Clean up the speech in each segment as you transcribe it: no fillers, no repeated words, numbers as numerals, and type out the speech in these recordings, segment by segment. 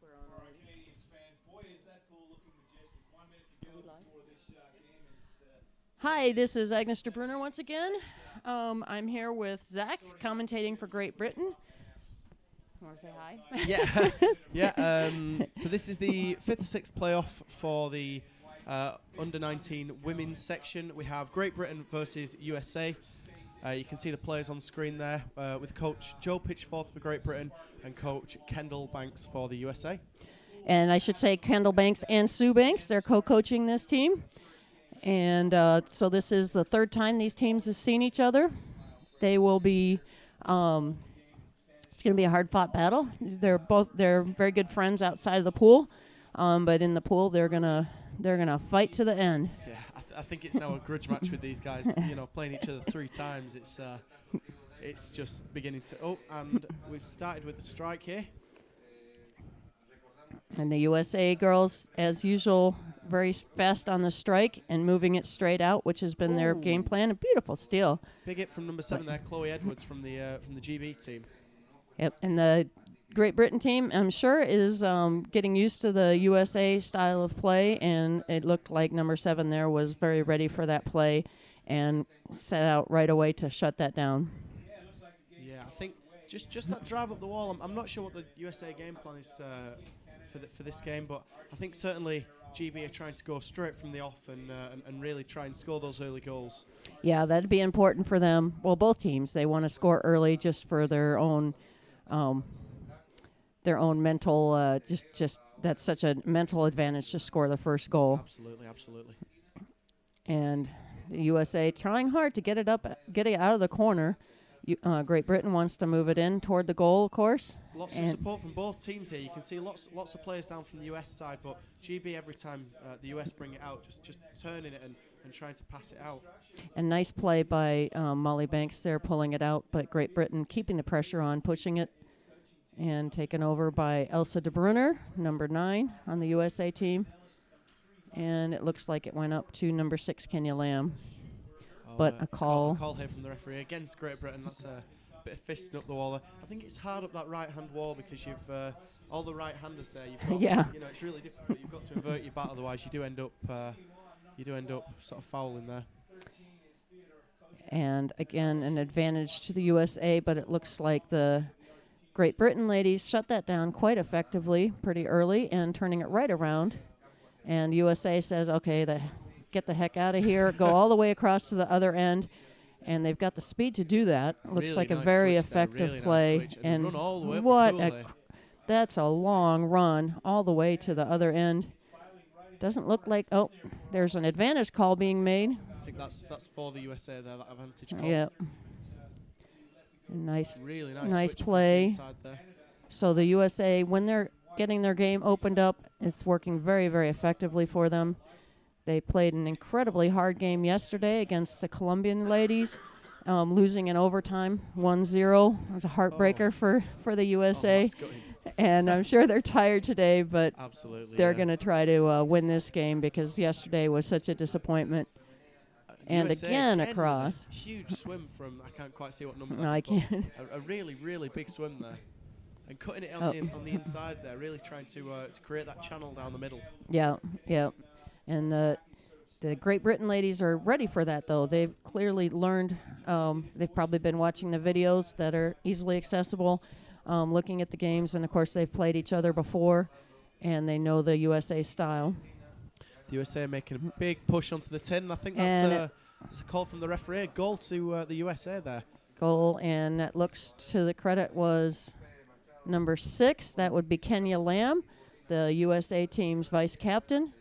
we're on already. Are we live? Hi, this is Agnes de Brunner once again. I'm here with Zach, commentating for Great Britain. You want to say hi? Yeah, yeah. So this is the 5th, 6th playoff for the under-19 women's section. We have Great Britain versus USA. You can see the players on screen there with Coach Joe Pitchforth for Great Britain and Coach Kendall Banks for the USA. And I should say Kendall Banks and Sue Banks. They're co-coaching this team. And so this is the third time these teams have seen each other. They will be, it's going to be a hard-fought battle. They're very good friends outside of the pool, but in the pool they're gonna fight to the end. Yeah, I think it's now a grudge match with these guys. You know, playing each other 3 times. It's just beginning to. Oh, and we've started with the strike here. And the USA girls, as usual, very fast on the strike and moving it straight out, which has been their game plan. A beautiful steal. Big hit from number 7 there, Chloe Edwards from the GB team. Yep, and the Great Britain team, I'm sure, is getting used to the USA style of play, and it looked like number 7 there was very ready for that play and set out right away to shut that down. Yeah, I think just that drive up the wall. I'm not sure what the USA game plan is for this game, but I think certainly GB are trying to go straight from the off and really try and score those early goals. Yeah, that'd be important for them. Well, both teams, they want to score early just for their own mental. Just that's such a mental advantage to score the first goal. Absolutely, absolutely. And the USA trying hard to get it out of the corner. Great Britain wants to move it in toward the goal, of course. Lots of support from both teams here. You can see lots of players down from the US side, but GB every time the US bring it out, just turning it and trying to pass it out. And nice play by Molly Banks there, pulling it out, but Great Britain keeping the pressure on, pushing it, and taken over by Elsa de Brunner, number 9 on the USA team. And it looks like it went up to number 6, Kenya Lamb. But a call. A call here from the referee against Great Britain. That's a bit of fisting up the wall there. I think it's hard up that right-hand wall because you've all the right-handers there. You've got, yeah. You know, it's really difficult. You've got to invert your bat, otherwise you do end up sort of fouling there. And again, an advantage to the USA, but it looks like the Great Britain ladies shut that down quite effectively, pretty early, and turning it right around. And USA says, okay, get the heck out of here, go all the way across to the other end, and they've got the speed to do that. Looks really like nice a very switch effective really play. Nice and run all the way what that's a long run all the way to the other end. Doesn't look like, oh, there's an advantage call being made. I think that's for the USA there, that advantage call. Yep. Nice, really nice play. There. So the USA, when they're getting their game opened up, it's working very, very effectively for them. They played an incredibly hard game yesterday against the Colombian ladies, losing in overtime 1-0. It was a heartbreaker for the USA. And I'm sure they're tired today, but absolutely, they're going to try to win this game because yesterday was such a disappointment. And USA again across. Huge swim from, I can't quite see what number. No, I can't. A really, really big swim there. And cutting it on the inside there, really trying to create that channel down the middle. Yeah, yeah. And the Great Britain ladies are ready for that, though. They've clearly learned. They've probably been watching the videos that are easily accessible, looking at the games, and, of course, they've played each other before, and they know the USA style. The USA are making a big push onto the 10. I think that's a call from the referee. Goal to the USA there. Goal, and that looks to the credit was number 6. That would be Kenya Lamb, the USA team's vice captain.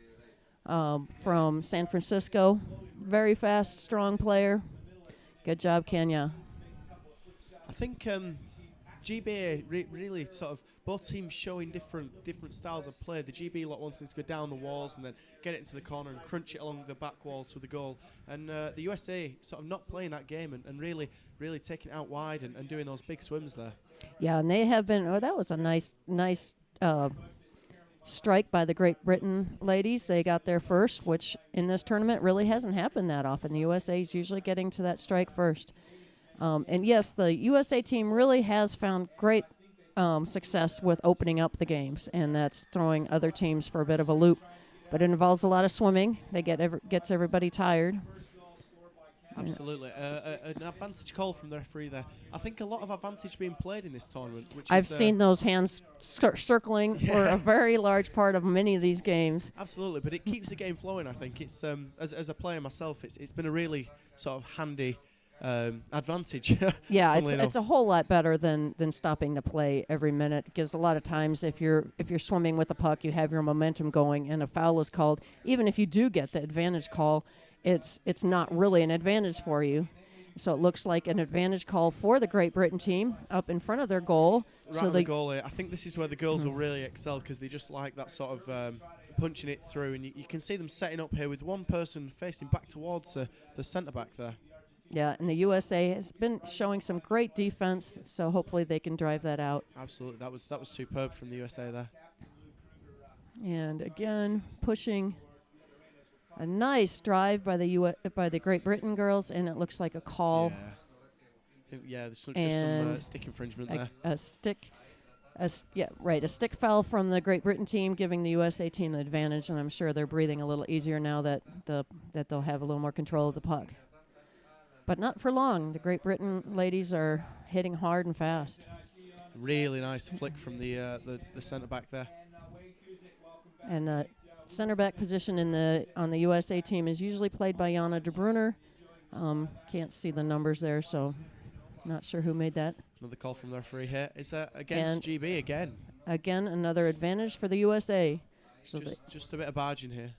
From San Francisco. Very fast, strong player. Good job, Kenya. I think GB really sort of both teams showing different styles of play. The GB lot wanting to go down the walls and then get it into the corner and crunch it along the back wall to the goal. And the USA sort of not playing that game and really taking it out wide and doing those big swims there. Yeah, and they have been. Oh, that was a nice strike by the Great Britain ladies. They got there first, which in this tournament really hasn't happened that often. The USA is usually getting to that strike first. And yes, the USA team really has found great success with opening up the games, and that's throwing other teams for a bit of a loop. But it involves a lot of swimming. They gets everybody tired. Absolutely. An advantage call from the referee there. I think a lot of advantage being played in this tournament. Which I've is, seen those hands circling for a very large part of many of these games. Absolutely, but it keeps the game flowing, I think. It's as a player myself, it's been a really sort of handy advantage. Yeah, funnily enough. it's a whole lot better than stopping the play every minute, because a lot of times if you're swimming with the puck, you have your momentum going and a foul is called. Even if you do get the advantage call, it's not really an advantage for you. So it looks like an advantage call for the Great Britain team up in front of their goal. Right so on the goal here. I think this is where the girls will really excel, because they just like that sort of punching it through. And you can see them setting up here with one person facing back towards the centre-back there. Yeah, and the USA has been showing some great defense, so hopefully they can drive that out. Absolutely. That was superb from the USA there. And again, pushing a nice drive by the Great Britain girls, and it looks like a call. Yeah. I think, there's just some stick infringement there. A stick foul from the Great Britain team, giving the USA team the advantage, and I'm sure they're breathing a little easier now that they'll have a little more control of the puck. But not for long. The Great Britain ladies are hitting hard and fast. Really nice flick from the centre back there. And the center back position on the USA team is usually played by Jana de Bruyne. Can't see the numbers there, so not sure who made that. Another call from the referee here. Is that against GB again? Again, another advantage for the USA. So just a bit of barging here.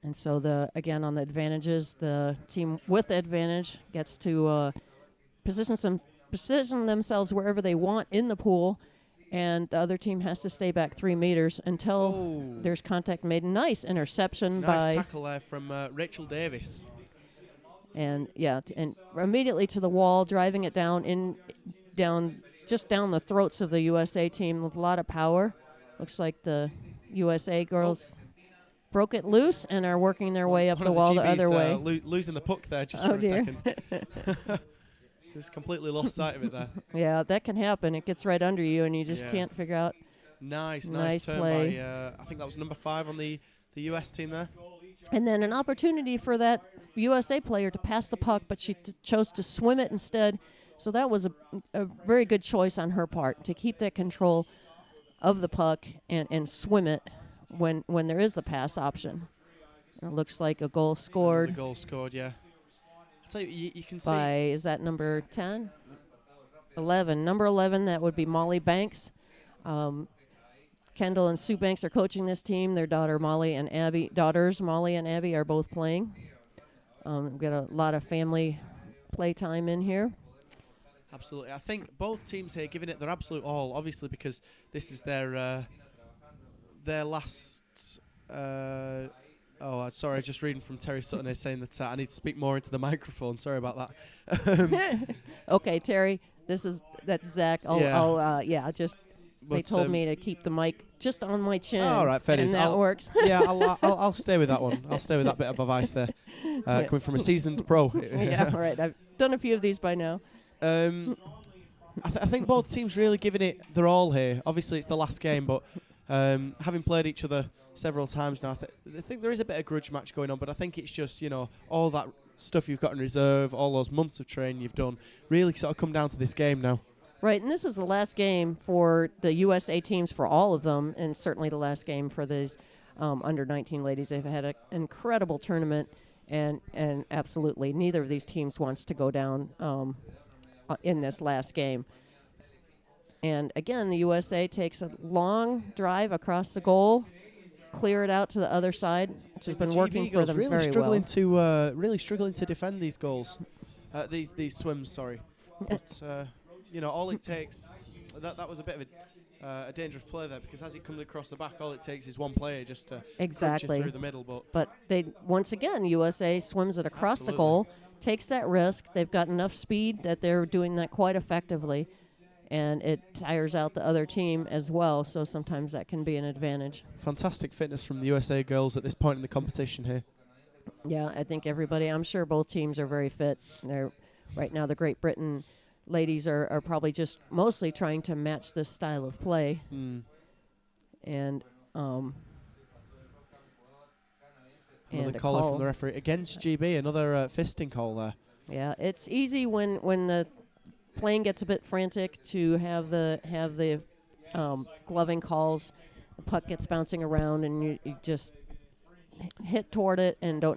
And so again on the advantages, the team with the advantage gets to position themselves wherever they want in the pool, and the other team has to stay back 3 meters until there's contact made. Nice interception nice tackle there from Rachel Davis. And and immediately to the wall, driving it down just down the throats of the USA team with a lot of power. Looks like the USA girls broke it loose and are working their way up the wall the other way. Losing the puck there just for a second. Just completely lost sight of it there. Yeah, that can happen. It gets right under you and you just can't figure out. Nice turn play by, I think that was number 5 on the US team there. And then an opportunity for that USA player to pass the puck, but she chose to swim it instead. So that was a very good choice on her part, to keep that control of the puck and swim it when there is the pass option. It looks like a goal scored. The goal scored, yeah. I'll tell you can see. Is that number 10? 11. Number 11, that would be Molly Banks. Kendall and Sue Banks are coaching this team. Their daughters Molly and Abby are both playing. We've got a lot of family play time in here. Absolutely. I think both teams here giving it their absolute all, obviously, because this is their last... sorry, just reading from Terry Sutton here saying that I need to speak more into the microphone. Sorry about that. Okay, Terry, that's Zach. They told me to keep the mic just on my chin. All right, fair and that works. Yeah, I'll stay with that one. I'll stay with that bit of advice there. Coming from a seasoned pro. Yeah, all right. I've done a few of these by now. I think both teams really giving it their all here. Obviously, it's the last game, but having played each other several times now, I think there is a bit of grudge match going on, but I think it's just, all that stuff you've got in reserve, all those months of training you've done, really sort of come down to this game now. Right, and this is the last game for the USA teams, for all of them, and certainly the last game for these under-19 ladies. They've had an incredible tournament, and absolutely neither of these teams wants to go down in this last game. And again, the USA takes a long drive across the goal, clear it out to the other side, which has been working for them very struggling well. Really struggling to defend these goals, these swims. Sorry, but all it takes. That was a bit of a dangerous play there, because as it comes across the back, all it takes is one player just to punch it through the middle. But they once again, USA swims it across the goal, takes that risk. They've got enough speed that they're doing that quite effectively, and it tires out the other team as well, so sometimes that can be an advantage. Fantastic fitness from the USA girls at this point in the competition here. Yeah, I think I'm sure both teams are very fit. They're right now the Great Britain ladies are probably just mostly trying to match this style of play. And another and a call from call. the referee against GB. Another fisting call there. Yeah, it's easy when the playing gets a bit frantic to have the gloving calls. The puck gets bouncing around, and you just hit toward it, and you're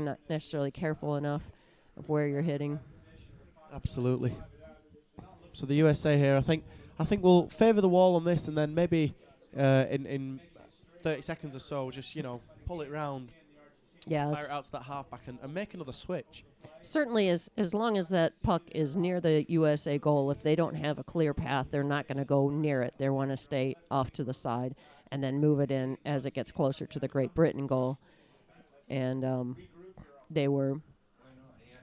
not necessarily careful enough of where you're hitting. Absolutely. So the USA here, I think we'll favour the wall on this, and then maybe in 30 seconds or so, just pull it round, Yeah, fire it out to that halfback, and make another switch. certainly as long as that puck is near the USA goal. If they don't have a clear path, they're not going to go near it. They want to stay off to the side and then move it in as it gets closer to the Great Britain goal. And they were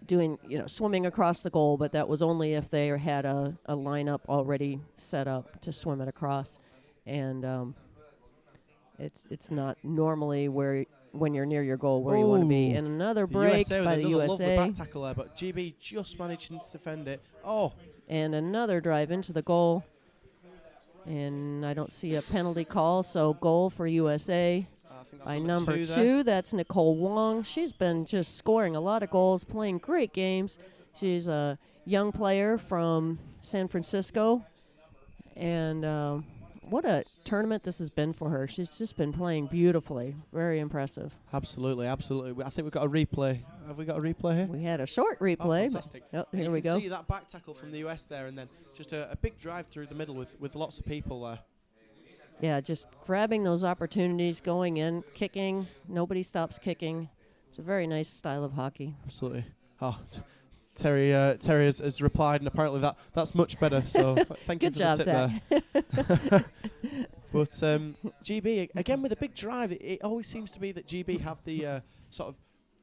doing, swimming across the goal, but that was only if they had a lineup already set up to swim it across. And it's not normally when you're near your goal where you want to be. And another break by the USA. Lovely back tackle there, but GB just managed to defend it. Oh. And another drive into the goal. And I don't see a penalty call, so goal for USA. I think that's By number two, that's Nicole Wong. She's been just scoring a lot of goals, playing great games. She's a young player from San Francisco. And what a tournament this has been for her. She's just been playing beautifully. Very impressive. Absolutely. I think we've got a replay. Have we got a replay here? We had a short replay. Oh, fantastic. Here we go. You can see that back tackle from the US there, and then just a big drive through the middle with lots of people there. Yeah, just grabbing those opportunities, going in, kicking. Nobody stops kicking. It's a very nice style of hockey. Absolutely. Oh, Terry has replied, and apparently that's much better. So thank you for job, the tip there. But GB again with a big drive. It always seems to be that GB have the sort of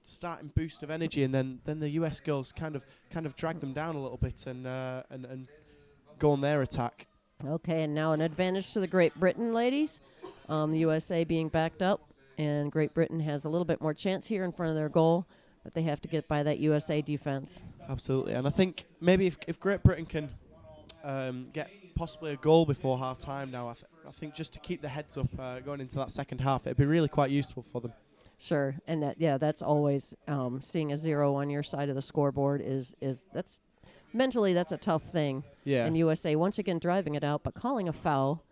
starting boost of energy, and then the US girls kind of drag them down a little bit and go on their attack. Okay, and now an advantage to the Great Britain ladies. The USA being backed up, and Great Britain has a little bit more chance here in front of their goal, but they have to get by that USA defense. Absolutely, and I think maybe if Great Britain can get possibly a goal before half time now, I think just to keep the heads up going into that second half, it'd be really quite useful for them. Sure, and that's always seeing a 0 on your side of the scoreboard is that's mentally that's a tough thing. Yeah. And USA once again driving it out, but calling a foul.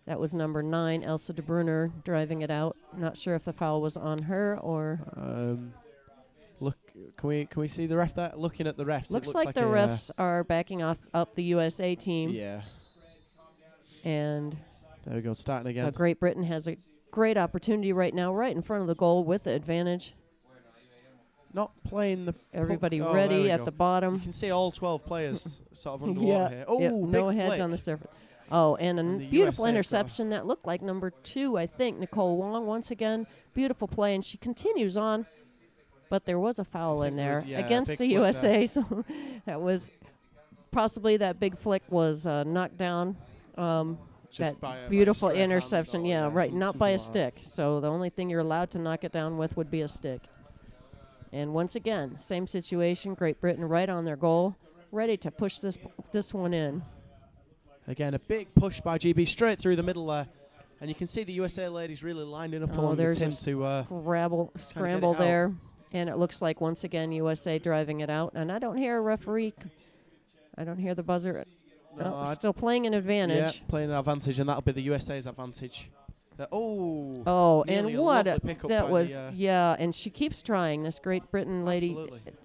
That was number 9, Elsa de Brunner, driving it out. Not sure if the foul was on her or. Look, can we see the ref there? Looking at the refs, Looks like the refs are backing up the USA team. Yeah. And there we go, starting again. So Great Britain has a great opportunity right now, right in front of the goal with the advantage. Not playing the everybody puck. ready at the bottom. You can see all 12 players sort of underwater here. Oh, big no heads flick. On the surface. Oh, and a beautiful interception that looked like number 2, I think, Nicole Wong. Once again, beautiful play, and she continues on. But there was a foul in there against the USA, so that was possibly that big flick was knocked down. That beautiful interception, not by a stick. So the only thing you're allowed to knock it down with would be a stick. And once again, same situation, Great Britain right on their goal, ready to push this one in. Again, a big push by GB straight through the middle there. And you can see the USA ladies really lining up along the tin to scramble there. And it looks like, once again, USA driving it out. And I don't hear a referee. I don't hear the buzzer. No, still playing an advantage. Yeah, playing an advantage, and that'll be the USA's advantage. And what that was. And she keeps trying, this Great Britain lady.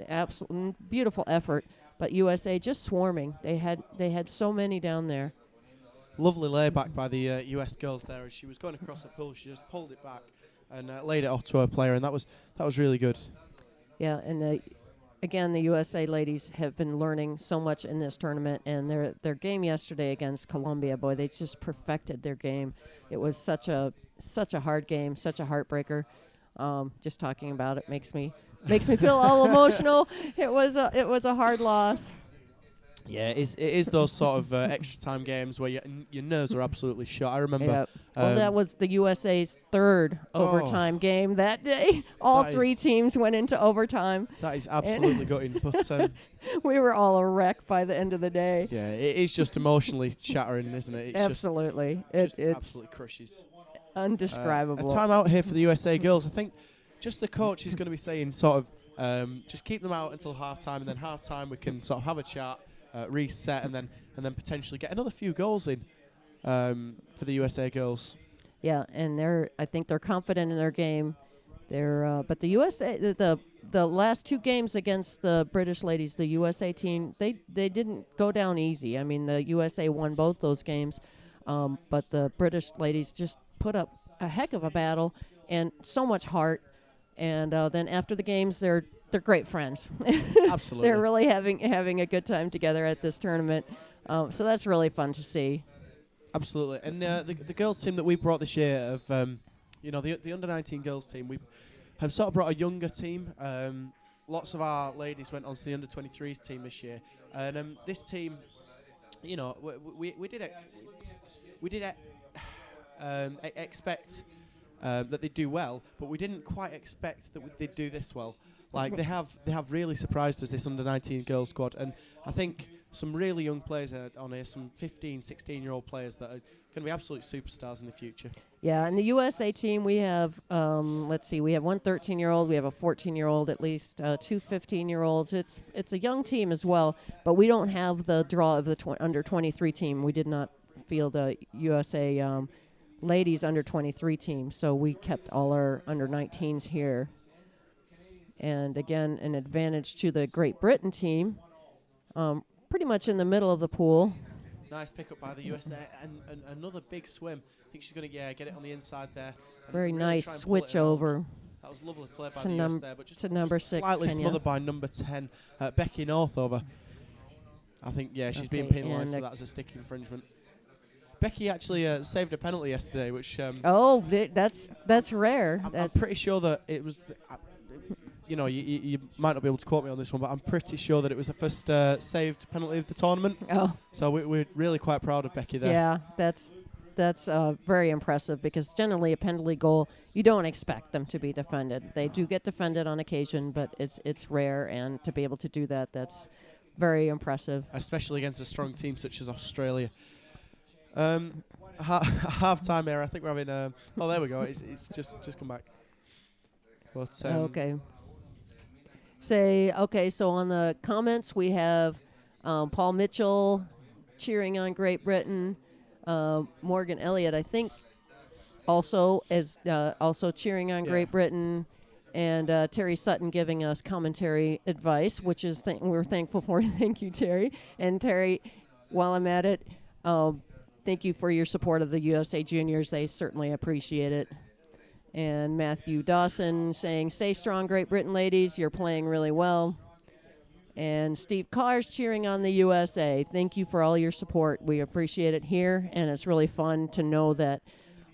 Absolutely beautiful effort. But USA just swarming. They had so many down there. Lovely layback by the US girls there. As she was going across the pool, she just pulled it back and laid it off to her player, and that was really good. Yeah, and again, the USA ladies have been learning so much in this tournament, and their game yesterday against Colombia, boy, they just perfected their game. It was such a hard game, such a heartbreaker. Just talking about it makes me feel all emotional. It was a hard loss. Yeah, it is those sort of extra time games where your nerves are absolutely shot. I remember. Yep. Well, that was the USA's third overtime game that day. All That three is- teams went into overtime. That is absolutely gutting. But We were all a wreck by the end of the day. yeah, it is just emotionally shattering, isn't it? It's Absolutely. Just It's absolutely crushes. undescribable. A timeout here for the USA girls. I think just the coach is going to be saying sort of just keep them out until half-time, and then half-time we can sort of have a chat, reset, and then potentially get another few goals in for the USA girls. Yeah, and I think they're confident in their game. But the USA, the last two games against the British ladies, the USA team, they didn't go down easy. I mean, the USA won both those games, but the British ladies just put up a heck of a battle and so much heart. And then after the games, they're great friends. Absolutely, They're really having a good time together at this tournament. So that's really fun to see. Absolutely, and the girls team that we brought this year of the under-19 girls team, we have sort of brought a younger team. Lots of our ladies went on to the under-23s team this year, and this team, we did expect that they'd do well, but we didn't quite expect that they'd do this well. Like they have really surprised us, this under-19 girls squad, and I think some really young players on here, some 15, 16-year-old players that are going to be absolute superstars in the future. Yeah, and the USA team, we have, we have one 13-year-old, we have a 14-year-old, at least two 15-year-olds. It's a young team as well, but we don't have the draw of the under-23 team. We did not field a USA ladies under-23 team, so we kept all our under-19s here. And again, an advantage to the Great Britain team, pretty much in the middle of the pool. Nice pickup by the US there, and another big swim. I think she's going to get it on the inside there. Very really nice switch over. That was lovely play by the US there, but just to number 6, slightly Kenya. smothered by number 10, Becky Northover. I think, she's being penalised for that as a stick infringement. Becky actually saved a penalty yesterday, which... that's rare. I'm pretty sure that it was... you might not be able to quote me on this one, but I'm pretty sure that it was the first saved penalty of the tournament. Oh. So we're really quite proud of Becky there. Yeah, that's very impressive, because generally a penalty goal, you don't expect them to be defended. They do get defended on occasion, but it's rare, and to be able to do that, that's very impressive. Especially against a strong team such as Australia. Half-time here, I think we're having... there we go. It's just come back. But, okay. So on the comments, we have Paul Mitchell cheering on Great Britain. Morgan Elliott, I think, also cheering on Great Britain. And Terry Sutton giving us commentary advice, which is we're thankful for. Thank you, Terry. And Terry, while I'm at it, thank you for your support of the USA Juniors. They certainly appreciate it. And Matthew Dawson saying, "Stay strong, Great Britain ladies. You're playing really well." And Steve Carr's cheering on the USA. Thank you for all your support. We appreciate it here, and it's really fun to know that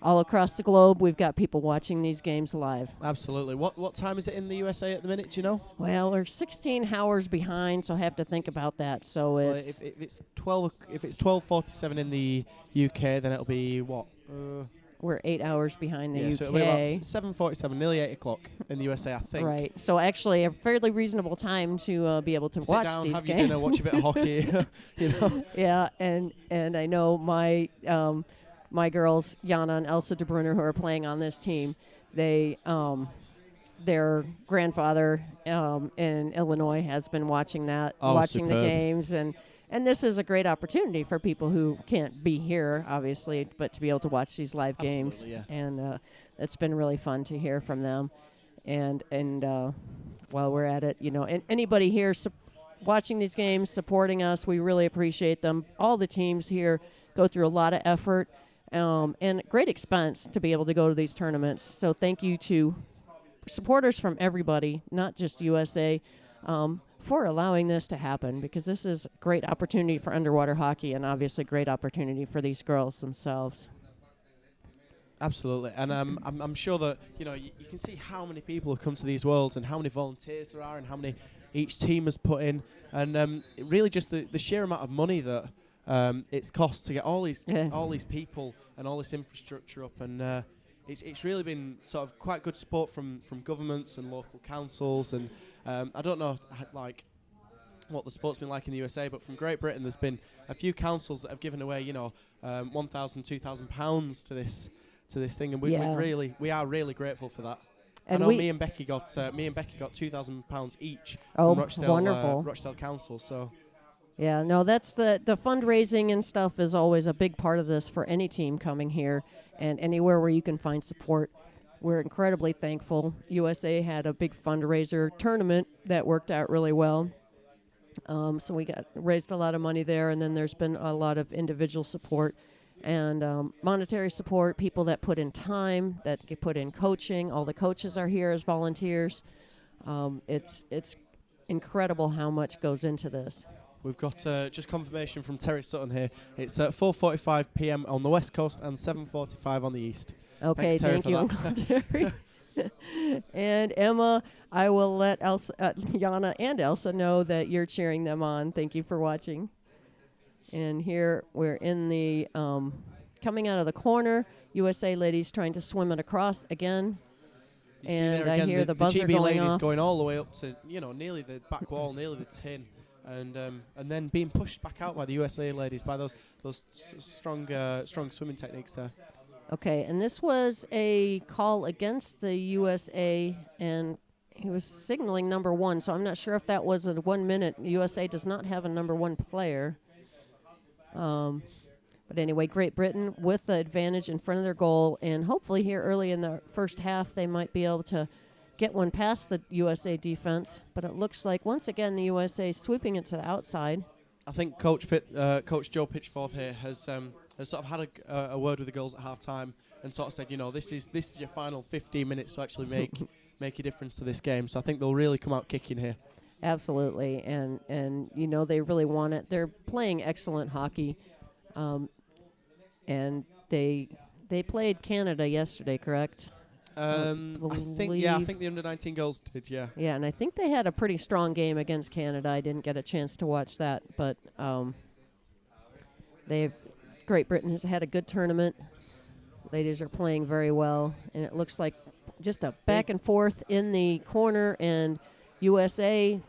all across the globe we've got people watching these games live. Absolutely. What time is it in the USA at the minute, do you know? Well, we're 16 hours behind, so I have to think about that. So it's if it's 12:47 in the UK, then it'll be what? We're 8 hours behind the UK. So it'll be about 7:47, nearly 8 o'clock in the USA, I think. Right. So actually, a fairly reasonable time to be able to Sit watch down, these have games. your dinner, watch a bit of hockey. Yeah, and I know my girls, Jana and Elsa De Bruyne, who are playing on this team, they their grandfather in Illinois has been watching the games, and this is a great opportunity for people who can't be here, obviously, but to be able to watch these live games. Yeah. And it's been really fun to hear from them. And while we're at it, and anybody here watching these games, supporting us, we really appreciate them. All the teams here go through a lot of effort and great expense to be able to go to these tournaments. So thank you to supporters from everybody, not just USA, for allowing this to happen, because this is a great opportunity for underwater hockey, and obviously great opportunity for these girls themselves. Absolutely, and I'm sure that you can see how many people have come to these worlds and how many volunteers there are and how many each team has put in, and really just the sheer amount of money that it's cost to get all these people and all this infrastructure up, and it's really been sort of quite good support from governments and local councils, and I don't know like what the sport's been like in the USA, but from Great Britain there's been a few councils that have given away, you know, £1,000, £2,000 to this thing, and we are really grateful for that. And I know me and Becky got £2,000 each from Rochdale Council. So yeah, no, that's the fundraising and stuff is always a big part of this for any team coming here and anywhere where you can find support. We're incredibly thankful. USA had a big fundraiser tournament that worked out really well. So we raised a lot of money there, and then there's been a lot of individual support and monetary support, people that put in time, that get put in coaching. All the coaches are here as volunteers. It's incredible how much goes into this. We've got just confirmation from Terry Sutton here. It's at 4:45 p.m. on the west coast and 7:45 on the east. Okay, thanks, Terry, thank you, Uncle Terry. And Emma, I will let Jana and Elsa know that you're cheering them on. Thank you for watching. And here we're in the coming out of the corner. USA ladies trying to swim it across again. And I hear the buzzer GB going ladies off. Going all the way up to, you know, nearly the back wall, nearly the tin, and then being pushed back out by the USA ladies by those strong swimming techniques there. Okay, and this was a call against the USA, and he was signaling number one, so I'm not sure if that was a 1 minute. USA does not have a number one player. But anyway, Great Britain with the advantage in front of their goal, and hopefully here early in the first half they might be able to get one past the USA defense. But it looks like, once again, the USA sweeping it to the outside. I think Coach Joe Pitchforth here has sort of had a word with the girls at half-time and sort of said, you know, this is your final 15 minutes to actually make a difference to this game. So I think they'll really come out kicking here. Absolutely, and you know, they really want it. They're playing excellent hockey, and they played Canada yesterday, correct? I think the under-19 girls did, yeah. Yeah, and I think they had a pretty strong game against Canada. I didn't get a chance to watch that, but Great Britain has had a good tournament. Ladies are playing very well, and it looks like just a back and forth in the corner, and USA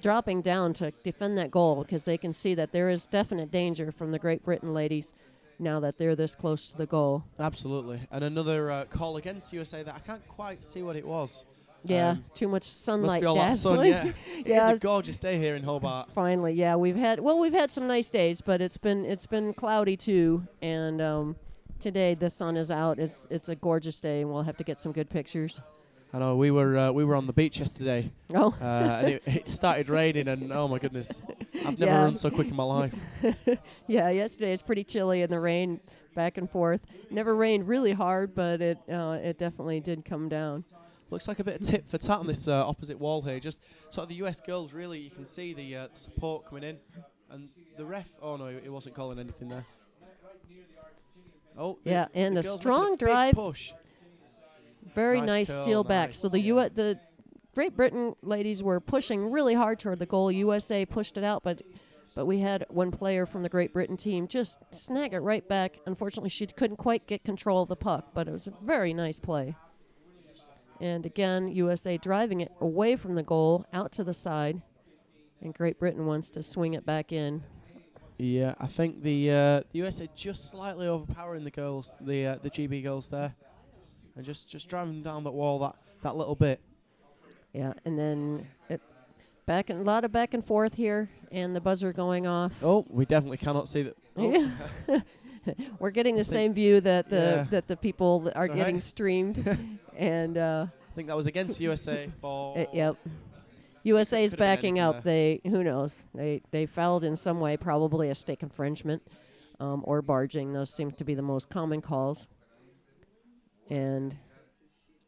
dropping down to defend that goal because they can see that there is definite danger from the Great Britain ladies now that they're this close to the goal. Absolutely. And another call against USA that I can't quite see what it was. Yeah, too much sunlight. Must be all that sun, yeah. Yeah. It is a gorgeous day here in Hobart. Finally, yeah, we've had some nice days, but it's been cloudy too, and today the sun is out. It's a gorgeous day, and we'll have to get some good pictures. I know, we were on the beach yesterday. Oh. And it started raining, and oh my goodness, I've never run so quick in my life. Yeah, yesterday it's pretty chilly in the rain, back and forth. Never rained really hard, but it definitely did come down. Looks like a bit of tit for tat on this opposite wall here. Just sort of the US girls, really, you can see the support coming in, and the ref. Oh no, he wasn't calling anything there. Oh yeah, and a girls strong making a big drive. Push. Very nice curl, steal back. nice. So the Great Britain ladies were pushing really hard toward the goal. USA pushed it out, but we had one player from the Great Britain team just snag it right back. Unfortunately, she couldn't quite get control of the puck, but it was a very nice play. And again, USA driving it away from the goal, out to the side, and Great Britain wants to swing it back in. Yeah, I think the USA just slightly overpowering the girls, the GB girls there. And just driving down that wall that little bit. Yeah, and then a lot of back and forth here, and the buzzer going off. Oh, we definitely cannot see that. Oh. We're getting the same view that the people are getting streamed, and I think that was against USA for. Yep. USA's backing up. There. Who knows? They fouled in some way, probably a stick infringement, or barging. Those seem to be the most common calls. And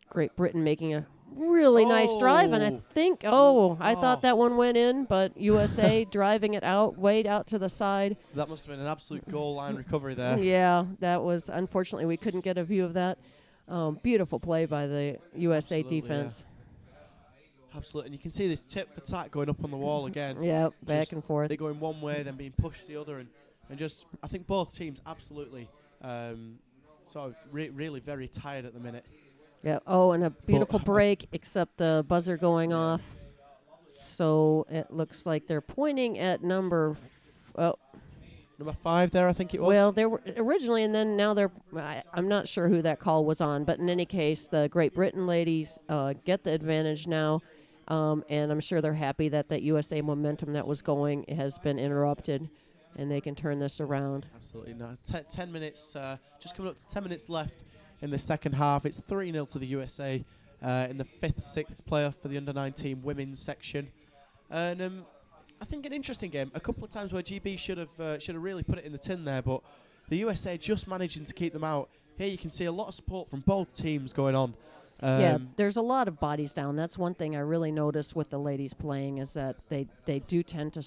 Great Britain making a really nice drive, and I thought that one went in, but USA driving it out, way out to the side. That must have been an absolute goal line recovery there. Yeah, that was, unfortunately, we couldn't get a view of that. Beautiful play by the USA Absolutely, defense. Yeah. Absolutely, and you can see this tip for tat going up on the wall again. Yeah, back Just and forth. They're going one way, then being pushed the other, and just I think both teams absolutely sort of really very tired at the minute. Yeah. Oh, and a beautiful break, except the buzzer going off. So it looks like they're pointing at number 5 there, I think it was. Well, there were originally, and then now they're. I'm not sure who that call was on, but in any case, the Great Britain ladies get the advantage now, and I'm sure they're happy that that USA momentum that was going has been interrupted, and they can turn this around. Absolutely. No, 10 minutes, just coming up to 10 minutes left in the second half. It's 3-0 to the USA in the 5th-6th playoff for the under-19 women's section, and I think an interesting game. A couple of times where GB should have really put it in the tin there, but the USA just managing to keep them out. Here you can see a lot of support from both teams going on. Yeah, there's a lot of bodies down. That's one thing I really noticed with the ladies playing is that they do tend to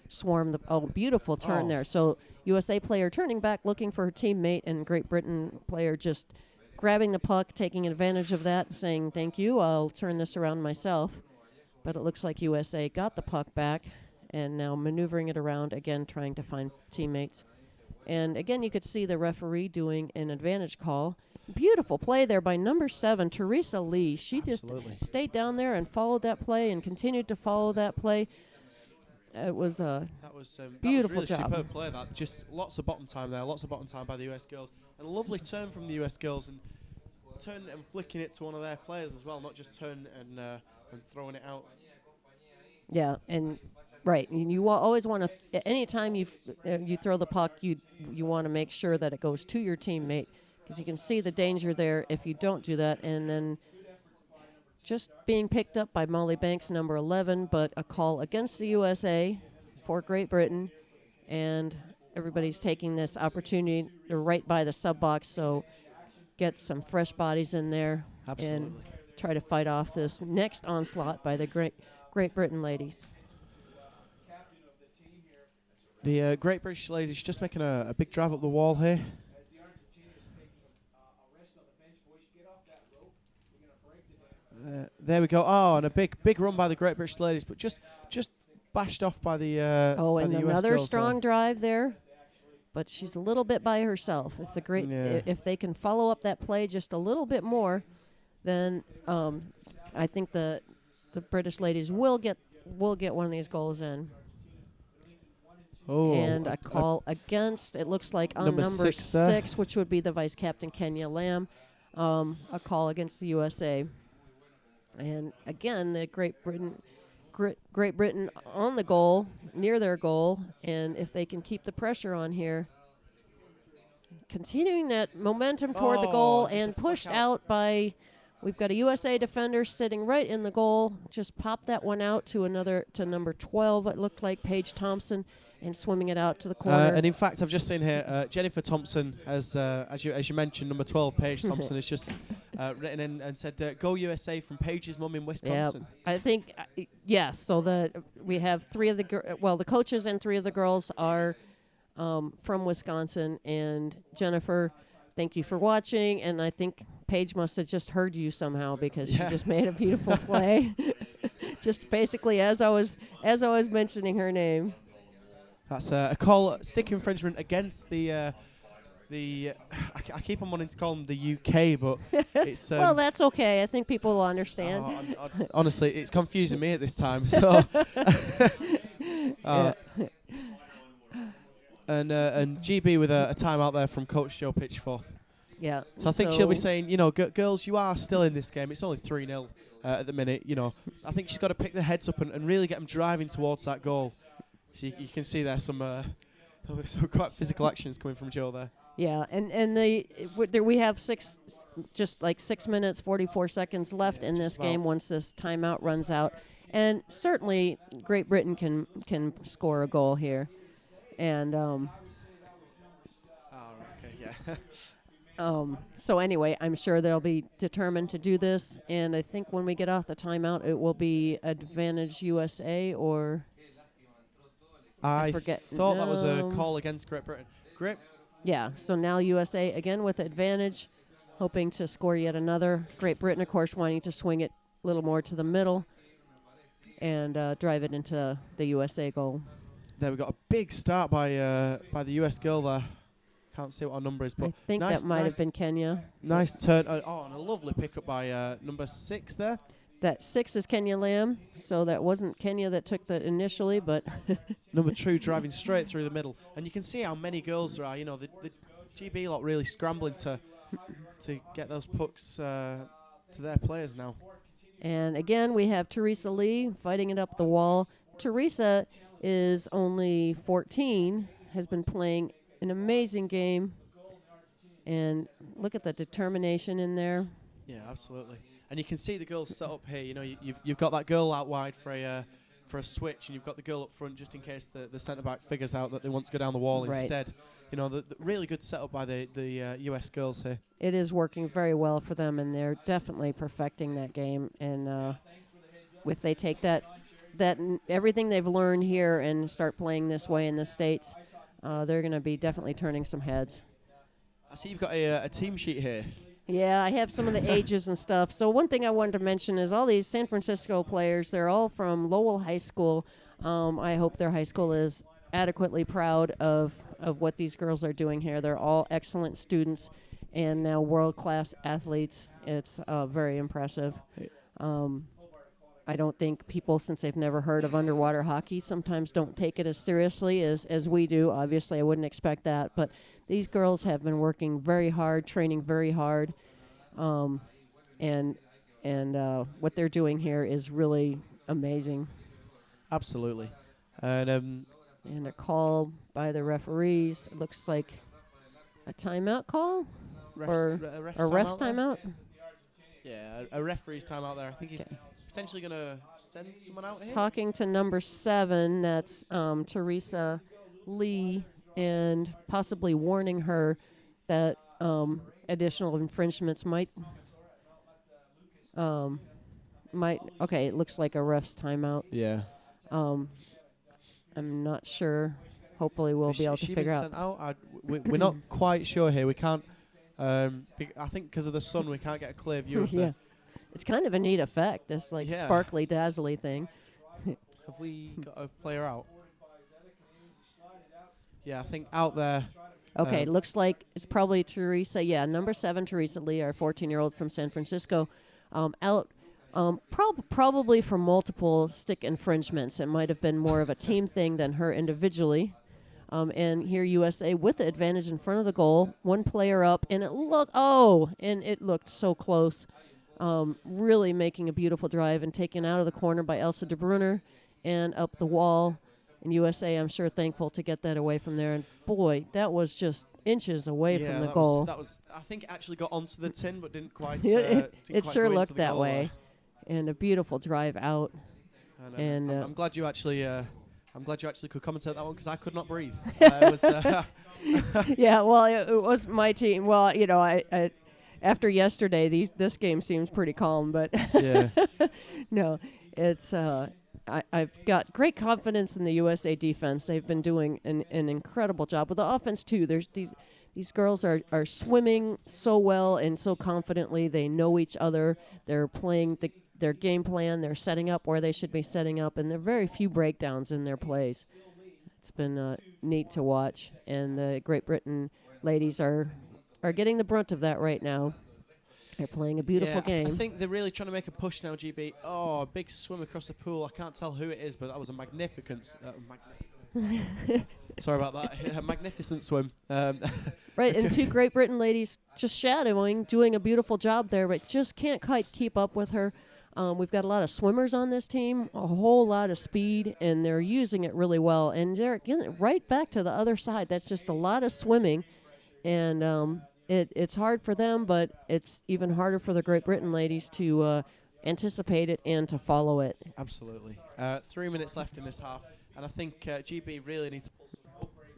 swarm the. Oh, beautiful turn there. So USA player turning back, looking for her teammate, and Great Britain player just grabbing the puck, taking advantage of that, saying, "Thank you, I'll turn this around myself." But it looks like USA got the puck back and now maneuvering it around, again, trying to find teammates. And again, you could see the referee doing an advantage call. Beautiful play there by number 7, Teresa Lee. She Absolutely. just stayed down there and followed that play and continued to follow that play. It was a beautiful really job. Superb play. That just lots of bottom time there, lots of bottom time by the US girls, and a lovely turn from the US girls and turning and flicking it to one of their players as well, not just turn and throwing it out. Yeah, and right, you always want to. Anytime you throw the puck, you want to make sure that it goes to your teammate, because you can see the danger there if you don't do that. And then just being picked up by Molly Banks, number 11, but a call against the USA for Great Britain, and everybody's taking this opportunity. They're right by the sub box, so get some fresh bodies in there. Absolutely. And try to fight off this next onslaught by the Great Britain ladies. The Great British ladies just making a big drive up the wall here. There we go. Oh, and a big run by the Great British ladies, but just bashed off by the and the US another girls strong there. drive there, but she's a little bit by herself. If if they can follow up that play just a little bit more, then I think the British ladies will get one of these goals in. Oh, And a call against, it looks like on number number 6 there. 6, which would be the vice captain, Kenya Lamb, a call against the USA. And again, the Great Britain on the goal, near their goal, and if they can keep the pressure on here, continuing that momentum toward the goal just a and flick pushed out. out by, we've got a USA defender sitting right in the goal, just popped that one out to number 12, it looked like, Paige Thompson, and swimming it out to the corner. And in fact, I've just seen here Jennifer Thompson, as you mentioned, number 12, Paige Thompson, has just written in and said, "Go USA" from Paige's mum in Wisconsin. Yeah, I think yes. So we have 3 of the the coaches and 3 of the girls are from Wisconsin. And Jennifer, thank you for watching. And I think Paige must have just heard you somehow, because she just made a beautiful play. Just basically as I was mentioning her name. That's a call, stick infringement against the I keep on wanting to call them the UK, but it's well, that's okay. I think people will understand. Honestly, it's confusing me at this time. So, and GB with a timeout there from Coach Joe Pitchforth. Yeah. So I think she'll be saying, girls, you are still in this game. It's only 3-0 at the minute. I think she's got to pick their heads up and really get them driving towards that goal. So you can see there some quite physical actions coming from Joe there. Yeah, and we have 6 minutes 44 seconds left in this game once this timeout runs out, and certainly Great Britain can score a goal here, and so anyway, I'm sure they'll be determined to do this, and I think when we get off the timeout, it will be advantage USA or. I thought that was a call against Great Britain. Yeah, so now USA again with advantage, hoping to score yet another. Great Britain, of course, wanting to swing it a little more to the middle. and drive it into the USA goal. There we got a big start by the US girl there. Can't see what our number is, but I think nice, that might have been Kenya. Nice turn. And a lovely pickup by number 6 there. That 6 is Kenya Lamb, so that wasn't Kenya that took that initially, but Number 2 driving straight through the middle. And you can see how many girls there are. You know, the GB lot really scrambling to get those pucks to their players now. And again, we have Teresa Lee fighting it up the wall. Teresa is only 14, has been playing an amazing game. And look at the determination in there. Yeah, absolutely. And you can see the girls set up here. You know, you've got that girl out wide for a switch, and you've got the girl up front just in case the centre back figures out that they want to go down the wall instead. You know, the really good setup by the US girls here. It is working very well for them, and they're definitely perfecting that game. And if they take that everything they've learned here and start playing this way in the States, they're going to be definitely turning some heads. I see you've got a team sheet here. Yeah, I have some of the ages and stuff. So one thing I wanted to mention is all these San Francisco players, they're all from Lowell High School. I hope their high school is adequately proud of what these girls are doing here. They're all excellent students and now world-class athletes. It's very impressive. I don't think people, since they've never heard of underwater hockey, sometimes don't take it as seriously as we do. Obviously, I wouldn't expect that. But these girls have been working very hard, training very hard. And what they're doing here is really amazing. Absolutely. And a call by the referees. It looks like a timeout call? Or a ref's timeout? Yeah, a referee's timeout there. I think he's potentially going to send someone out here. Talking to number 7, that's Teresa Lee, and possibly warning her that additional infringements might. Okay, it looks like a ref's timeout. Yeah. I'm not sure. Hopefully, we'll be able to figure out. Sent out? We're not quite sure here. We can't. I think because of the sun, we can't get a clear view of yeah. It's kind of a neat effect, this sparkly, dazzly thing. Have we got a player out? Yeah, I think out there. Okay, looks like it's probably Teresa. Yeah, number 7, Teresa Lee, our 14-year-old from San Francisco, out probably for multiple stick infringements. It might have been more of a team thing than her individually. And here USA with the advantage in front of the goal, one player up, and it looked so close. Really making a beautiful drive and taken out of the corner by Elsa De Brunner and up the wall. And USA, I'm sure, thankful to get that away from there. And boy, that was just inches away from the goal. That was. I think it actually got onto the tin, but didn't quite. It sure looked that way. And a beautiful drive out. And I'm glad you actually. I'm glad you actually could commentate that one because I could not breathe. Yeah, well, it was my team. Well, you know, I after yesterday, this game seems pretty calm, but yeah. No, it's. I've got great confidence in the USA defense. They've been doing an incredible job with the offense too. There's these girls are swimming so well and so confidently. They know each other. They're playing their game plan. They're setting up where they should be setting up, and there are very few breakdowns in their plays. It's been neat to watch, and the Great Britain ladies are getting the brunt of that right now. They're playing a beautiful game. I think they're really trying to make a push now, GB. Oh, a big swim across the pool. I can't tell who it is, but that was a magnificent. Sorry about that. A magnificent swim. Right, and 2 Great Britain ladies just shadowing, doing a beautiful job there, but just can't quite keep up with her. We've got a lot of swimmers on this team, a whole lot of speed, and they're using it really well. And they're getting it right back to the other side. That's just a lot of swimming, and it's hard for them, but it's even harder for the Great Britain ladies to anticipate it and to follow it. Absolutely. 3 minutes left in this half, and I think GB really needs.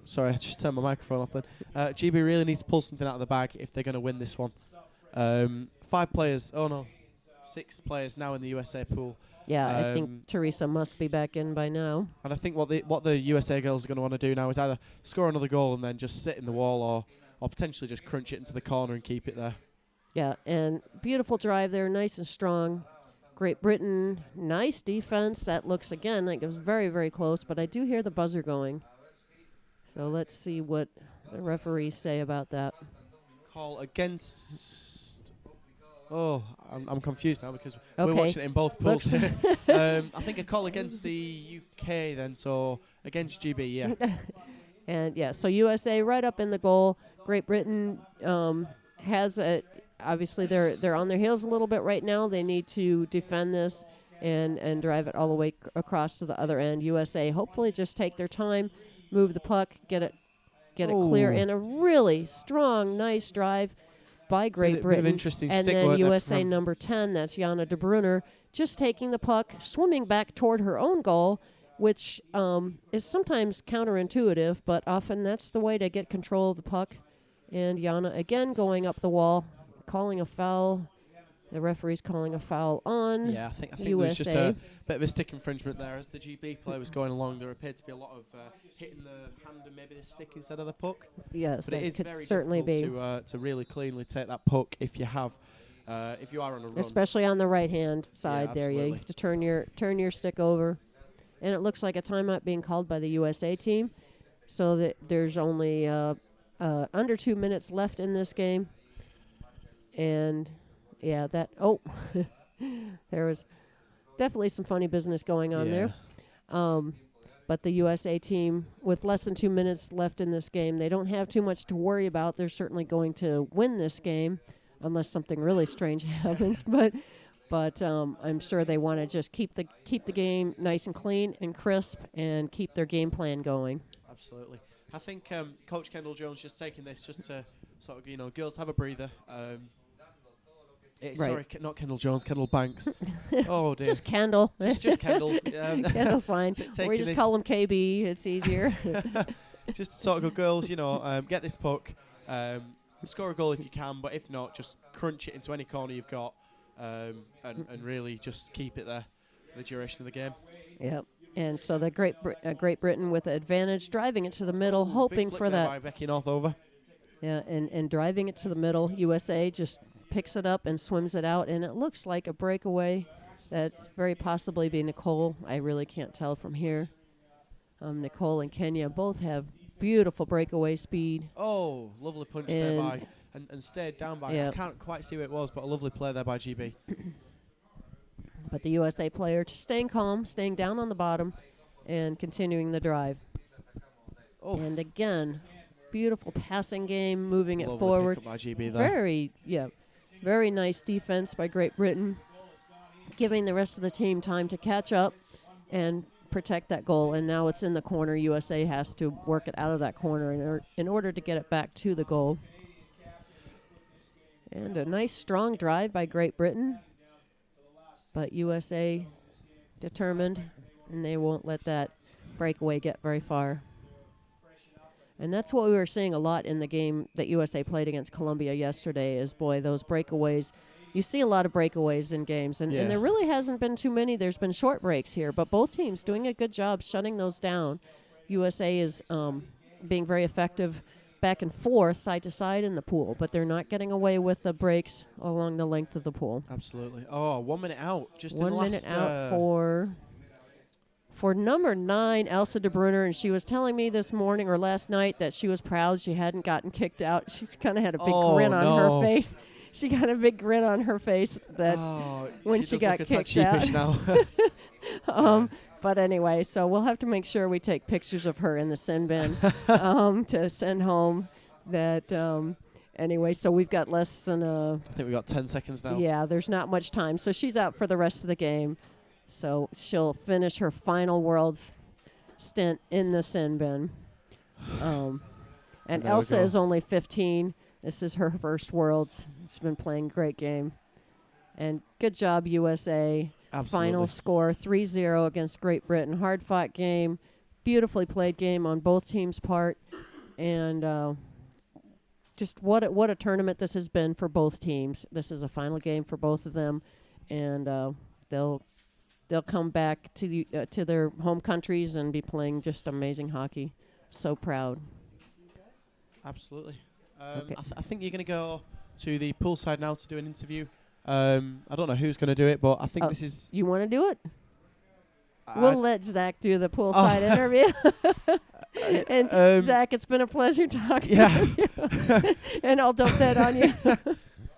Sorry, I just turned my microphone off then. GB really needs to pull something out of the bag if they're going to win this one. 5 players. Oh no. 6 players now in the USA pool. Yeah, I think Teresa must be back in by now. And I think what the USA girls are going to want to do now is either score another goal and then just sit in the wall, or potentially just crunch it into the corner and keep it there. Yeah, and beautiful drive there, nice and strong. Great Britain, nice defense. That looks, again, like it was very, very close, but I do hear the buzzer going. So let's see what the referees say about that. Call against... Oh, I'm confused now because Okay. we're watching it in both pools. Looks- I think a call against the UK then, so against GB, yeah. And, yeah, so USA right up in the goal. Great Britain has a... Obviously, they're on their heels a little bit right now. They need to defend this and drive it all the way across to the other end. USA hopefully just take their time, move the puck, get it clear, and a really strong, nice drive by Great Britain. Bit of interesting and stick then work there USA from- number 10, that's Jana de Bruyne, just taking the puck, swimming back toward her own goal, which is sometimes counterintuitive, but often that's the way to get control of the puck. And Jana again going up the wall, calling a foul. The referee's calling a foul on Yeah, I think there USA. was just a bit of a stick infringement there as the GB player was going along. There appeared to be a lot of hitting the hand and maybe the stick instead of the puck. Yes, But it that is could very certainly be. difficult to really cleanly take that puck if you are on a run. Especially on the right-hand side there. You absolutely. have to turn your stick over. And it looks like a timeout being called by the USA team. So that there's only under 2 minutes left in this game. And, yeah, there was definitely some funny business going on there. But the USA team, with less than 2 minutes left in this game, they don't have too much to worry about. They're certainly going to win this game, unless something really strange happens. But I'm sure they want to just keep the game nice and clean and crisp and keep their game plan going. Absolutely. I think Coach Kendall Jones just taking this just to sort of, girls have a breather. Right. Sorry, not Kendall Jones, Kendall Banks. Oh dear. Just Kendall. just Kendall. Kendall's fine. We taking just this- call him KB. It's easier. Just to sort of go, girls, get this puck, score a goal if you can, but if not, just crunch it into any corner you've got, and really just keep it there for the duration of the game. Yep. And so the Great Britain with the advantage, driving it to the middle, hoping Big flick for there that. by Becky Northover. Yeah, and driving it to the middle. USA just picks it up and swims it out, and it looks like a breakaway that very possibly be Nicole. I really can't tell from here. Nicole and Kenya both have beautiful breakaway speed. Oh, lovely punch there by, and stayed down by. Yeah. I can't quite see where it was, but a lovely play there by GB. But the USA player just staying calm, staying down on the bottom, and continuing the drive. Oh, And again, beautiful passing game, moving it lovely forward. pickup by GB there. Very nice defense by Great Britain, giving the rest of the team time to catch up and protect that goal. And now it's in the corner. USA has to work it out of that corner in order to get it back to the goal. And a nice strong drive by Great Britain, but USA determined, and they won't let that breakaway get very far. And that's what we were seeing a lot in the game that USA played against Colombia yesterday is, boy, those breakaways. You see a lot of breakaways in games, and there really hasn't been too many. There's been short breaks here, but both teams doing a good job shutting those down. USA is being very effective back and forth, side to side in the pool, but they're not getting away with the breaks along the length of the pool. Absolutely. Oh, 1 minute out. Just 1 in the minute last, out for number 9, Elsa de Bruyne, and she was telling me this morning or last night that she was proud she hadn't gotten kicked out. She's kind of had a big grin on her face. She got a big grin on her face that when she got kicked out. Now. But anyway, so we'll have to make sure we take pictures of her in the sin bin to send home. That anyway, so we've got less than I think we've got 10 seconds now. Yeah, there's not much time. So she's out for the rest of the game. So she'll finish her final Worlds stint in the sin bin. And There we Elsa go. is only 15. This is her first Worlds. She's been playing a great game. And good job, USA. Absolutely. Final score 3-0 against Great Britain. Hard-fought game. Beautifully played game on both teams' part. And just what a tournament this has been for both teams. This is a final game for both of them. And they'll come back to their home countries and be playing just amazing hockey. So proud. Absolutely. Okay. I think you're going to go to the poolside now to do an interview I don't know who's going to do it, but I think this is. You want to do it? We'll let Zach do the poolside interview. And Zach, it's been a pleasure talking to you. And I'll dump that on you.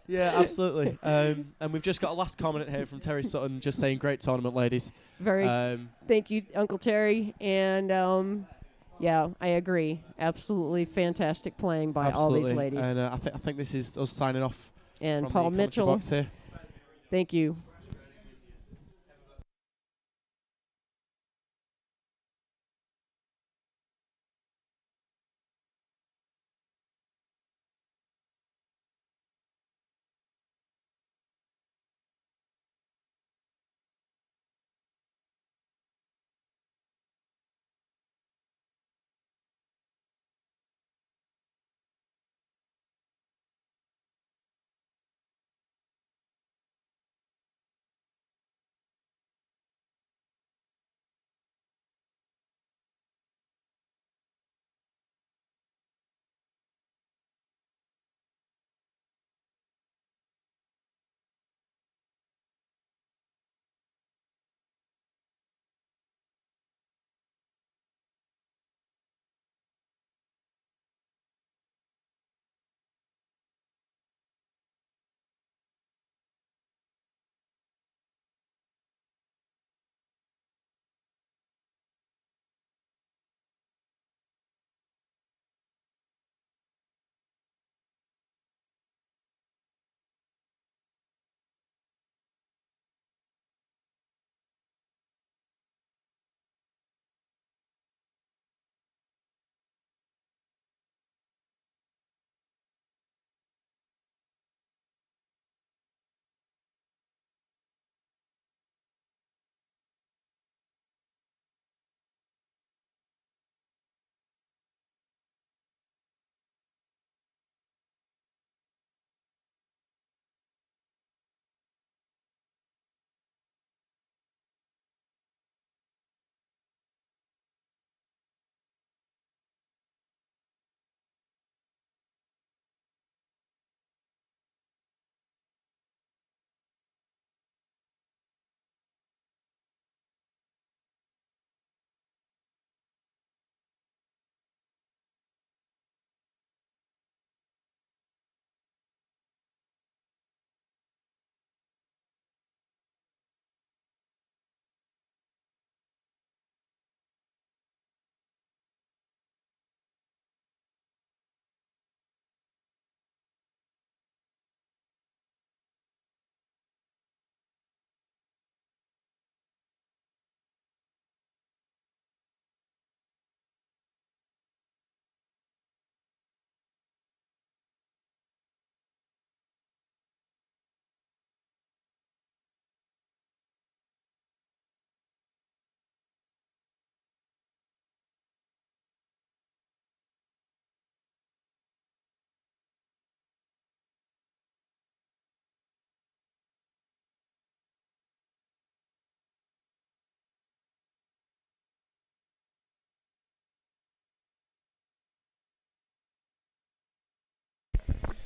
Yeah, absolutely. And we've just got a last comment here from Terry Sutton, just saying, great tournament, ladies. Thank you, Uncle Terry. And yeah, I agree. Absolutely fantastic playing by all these ladies. And I think this is us signing off. And from Paul the Mitchell. box here. Thank you.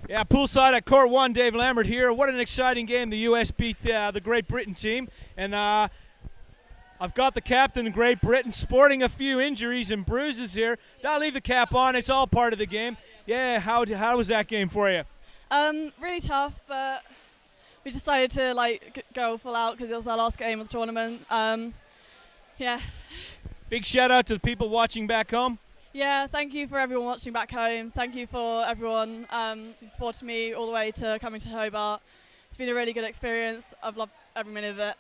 Yeah, poolside at Court 1, Dave Lambert here. What an exciting game. The U.S. beat the Great Britain team. And I've got the captain of Great Britain sporting a few injuries and bruises here. I'll leave the cap on. It's all part of the game. Yeah, how was that game for you? Really tough, but we decided to go full out because it was our last game of the tournament. Yeah. Big shout out to the people watching back home. Yeah, thank you for everyone watching back home. Thank you for everyone who supported me all the way to coming to Hobart. It's been a really good experience. I've loved every minute of it.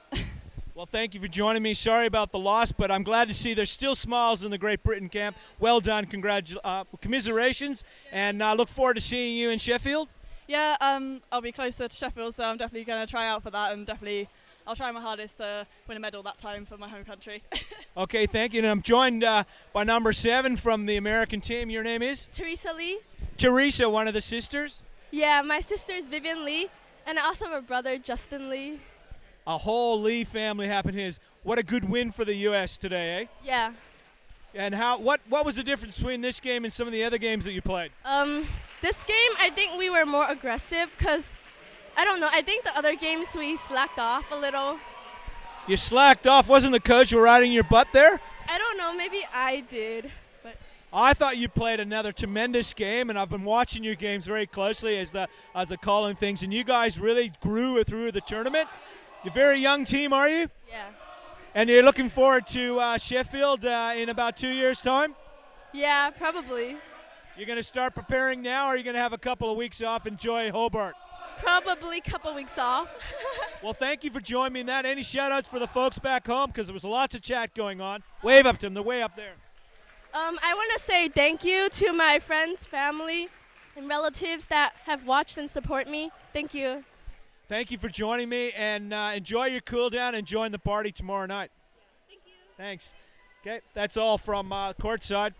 Well, thank you for joining me. Sorry about the loss, but I'm glad to see there's still smiles in the Great Britain camp. Well done. Commiserations, and I look forward to seeing you in Sheffield. Yeah, I'll be closer to Sheffield, so I'm definitely going to try out for that, and I'll try my hardest to win a medal that time for my home country. Okay, thank you. And I'm joined by number 7 from the American team. Your name is? Teresa Lee. Teresa, one of the sisters? Yeah, my sister is Vivian Lee, and I also have a brother, Justin Lee. A whole Lee family happened his. What a good win for the U.S. today, eh? Yeah. And what was the difference between this game and some of the other games that you played? This game, I think we were more aggressive because I don't know. I think the other games we slacked off a little. You slacked off. Wasn't the coach riding your butt there? I don't know. Maybe I did. But I thought you played another tremendous game, and I've been watching your games very closely as the calling things, and you guys really grew through the tournament. You're a very young team, are you? yeah. And you're looking forward to Sheffield in about 2 years' time? Yeah, probably. You're going to start preparing now, or are you going to have a couple of weeks off, enjoy Hobart? Probably a couple weeks off. Well, thank you for joining me in that. Any shout-outs for the folks back home? Because there was lots of chat going on. Wave up to them. They're way up there. I want to say thank you to my friends, family, and relatives that have watched and support me. Thank you. Thank you for joining me, and enjoy your cool down and join the party tomorrow night. Thank you. Thanks. Okay, that's all from courtside.